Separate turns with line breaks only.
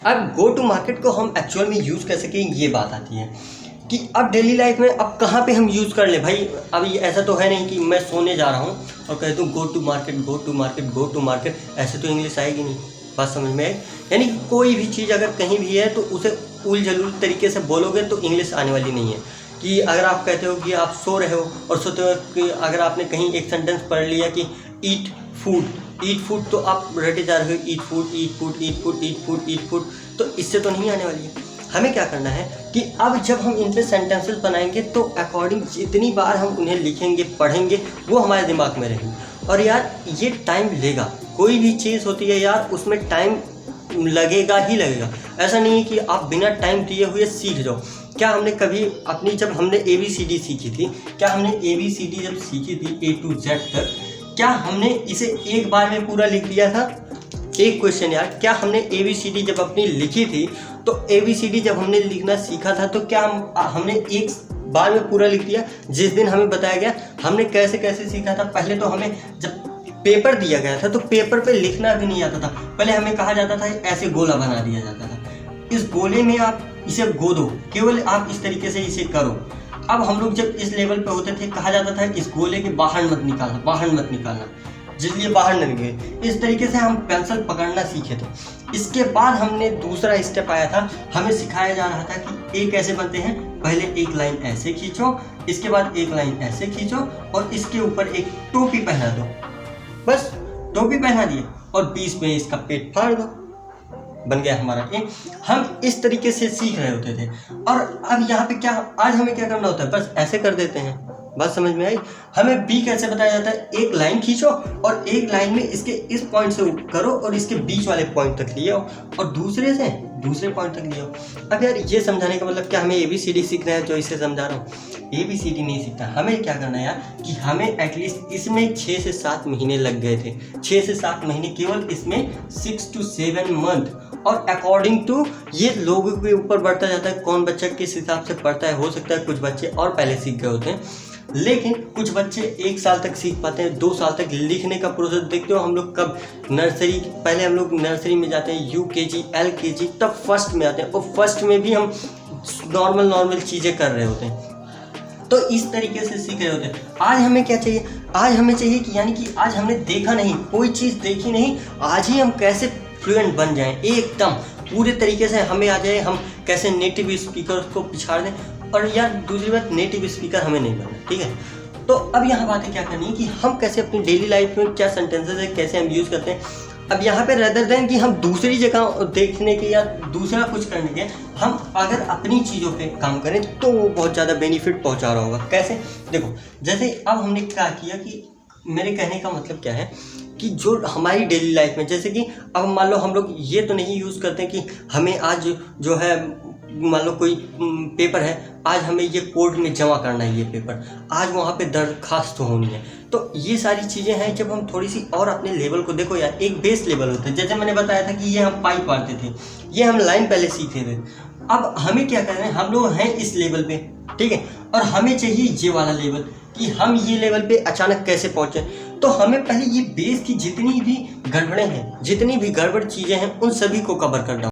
अब गो to market को हम एक्चुअल में यूज़ कर सकें, ये बात आती है कि अब डेली लाइफ में अब कहाँ पे हम यूज़ कर लें भाई। अब ये ऐसा तो है नहीं कि मैं सोने जा रहा हूँ और कह दूँ go to market go to market go to market, ऐसे तो इंग्लिश आएगी नहीं। बात समझ में आई? यानी कोई भी चीज़ अगर कहीं भी है तो उसे उल जलूल तरीके से बोलोगे तो इंग्लिश आने वाली नहीं है। कि अगर आप कहते हो कि आप सो रहे हो और सोते हो कि अगर आपने कहीं एक सेंटेंस पढ़ लिया कि ईट फूड, तो आप रटे जा रहे हो eat food eat food eat food eat food eat food, तो इससे तो नहीं आने वाली है। हमें क्या करना है कि अब जब हम इन पे सेंटेंसेस बनाएंगे तो अकॉर्डिंग जितनी बार हम उन्हें लिखेंगे पढ़ेंगे वो हमारे दिमाग में रहेंगे। और यार ये टाइम लेगा, कोई भी चीज़ होती है यार उसमें टाइम लगेगा ही लगेगा। ऐसा नहीं है कि आप बिना टाइम दिए हुए सीख जाओ। क्या हमने कभी अपनी जब हमने ABCD सीखी थी, क्या हमने ABCD जब सीखी थी A to Z तक, क्या हमने इसे एक बार में पूरा लिख दिया था? एक क्वेश्चन यार, क्या हमने ABCD जब अपनी लिखी थी तो ABCD जब हमने लिखना सीखा था तो क्या हमने एक बार में पूरा लिख दिया? जिस दिन हमें बताया गया हमने कैसे कैसे सीखा था। पहले तो हमें जब पेपर दिया गया था तो पेपर पे लिखना भी नहीं आता था। पहले हमें कहा जाता था ऐसे गोला बना दिया जाता था, इस गोले में आप इसे गोदो, केवल आप इस तरीके से इसे करो। अब हम लोग जब इस लेवल पे होते थे कहा जाता था इस गोले के बाहर मत निकालना, जिसलिए बाहर न निकले। इस तरीके से हम पेंसिल पकड़ना सीखे थे। इसके बाद हमने दूसरा स्टेप आया था, हमें सिखाया जा रहा था कि एक ऐसे बनते हैं, पहले एक लाइन ऐसे खींचो, इसके बाद एक लाइन ऐसे खींचो और इसके ऊपर एक टोपी पहना दो। बस टोपी पहना दिए और बीच में इसका पेट फाड़ दो, बन गया हमारा ए। हम इस तरीके से सीख रहे होते थे। और अब यहाँ पे क्या, आज हमें क्या करना होता है, बस ऐसे कर देते हैं। बात समझ में आई? हमें बी कैसे बताया जाता है, एक लाइन खींचो और एक लाइन में इसके इस पॉइंट से करो और इसके बीच वाले पॉइंट तक ले आओ और दूसरे से दूसरे पॉइंट तक ले आओ। अब यार ये समझाने का मतलब क्या हमें ABCD सीख रहे हैं जो इसे समझा रहा हूँ? ABCD नहीं सीखता। हमें क्या करना है यार कि हमें एटलीस्ट इसमें 6 से 7 महीने लग गए थे। 6 से 7 महीने केवल इसमें 6 to 7 मंथ। और अकॉर्डिंग टू ये लोगों के ऊपर बढ़ता जाता है, कौन बच्चा किस हिसाब से पढ़ता है। हो सकता है कुछ बच्चे और पहले सीख गए होते हैं, लेकिन कुछ बच्चे 1 साल तक सीख पाते हैं, 2 साल तक। लिखने का प्रोसेस देखते हो हम लोग कब नर्सरी, पहले हम लोग नर्सरी में जाते हैं, UKG LKG, तब फर्स्ट में आते हैं और फर्स्ट में भी हम नॉर्मल चीज़ें कर रहे होते हैं। तो इस तरीके से सीख रहे होते हैं। आज हमें क्या चाहिए? आज हमें चाहिए कि यानी कि आज हमने देखा नहीं, कोई चीज़ देखी नहीं, आज ही हम कैसे फ्लुएंट बन जाएं, एकदम पूरे तरीके से हमें आ जाए, हम कैसे नेटिव स्पीकर को पिछाड़ दें। और यार दूसरी बात, नेटिव स्पीकर हमें नहीं बनना, ठीक है? तो अब यहाँ बातें क्या करनी है कि हम कैसे अपनी डेली लाइफ में क्या सेंटेंसेस है कैसे हम यूज़ करते हैं। अब यहाँ पे रेदर देन कि हम दूसरी जगह देखने के या दूसरा कुछ करने के, हम अगर अपनी चीज़ों पे काम करें तो वो बहुत ज़्यादा बेनिफिट पहुँचा रहा होगा। कैसे? देखो, जैसे अब हमने क्या किया कि मेरे कहने का मतलब क्या है कि जो हमारी डेली लाइफ में, जैसे कि अब मान लो हम लोग ये तो नहीं यूज़ करते कि हमें आज जो है मान लो कोई पेपर है, आज हमें ये कोर्ट में जमा करना है ये पेपर, आज वहाँ पे दरखास्त होनी है। तो ये सारी चीज़ें हैं जब हम थोड़ी सी और अपने लेवल को, देखो यार एक बेस लेवल होता है। जैसे मैंने बताया था कि ये हम पाइप मारते थे, ये हम लाइन पहले सीखे थे। अब हमें क्या करना है, हम लोग हैं इस लेवल पे, ठीक है, और हमें चाहिए ये वाला लेवल कि हम ये लेवल पे अचानक कैसे पहुँचे। तो हमें पहले ये बेस की जितनी भी गड़बड़ें हैं, जितनी भी गड़बड़ चीज़ें हैं, उन सभी को कवर करना।